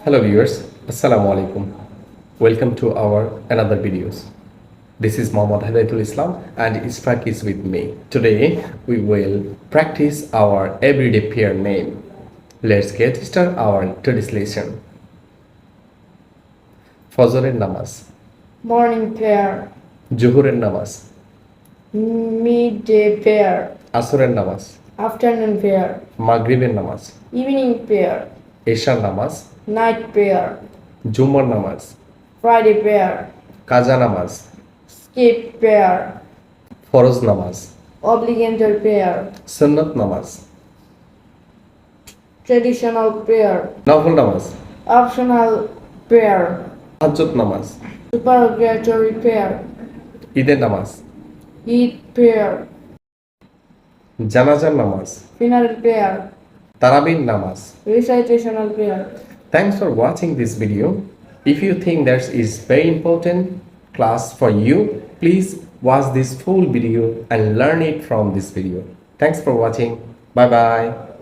Hello viewers, Assalamu alaikum. Welcome to our another videos. This is Muhammad Hidayatul Islam and Isfaq is with me. Today we will practice our everyday prayer name. Let's get started our today's lesson. ফজরের নামাজ, Morning prayer, জোহরের নামাজ, midday prayer, আসরের নামাজ, afternoon prayer, মাগরিবের নামাজ, evening prayer, এশার নামাজ, night prayer, জুমার নামাজ, Friday prayer, কাজা নামাজ, skip prayer, ফরজ নামাজ, obligatory prayer, সুন্নত নামাজ, traditional prayer, নফল নামাজ, optional prayer, তাহাজ্জুদ নামাজ, supererogatory prayer, ঈদের নামাজ, Eid prayer, জানাজার নামাজ, funeral prayer, তারাবির নামাজ. recitational prayer. Thanks for watching this video. If you think that is very important class for you, please watch this full video and learn it from this video. Thanks for watching. Bye bye.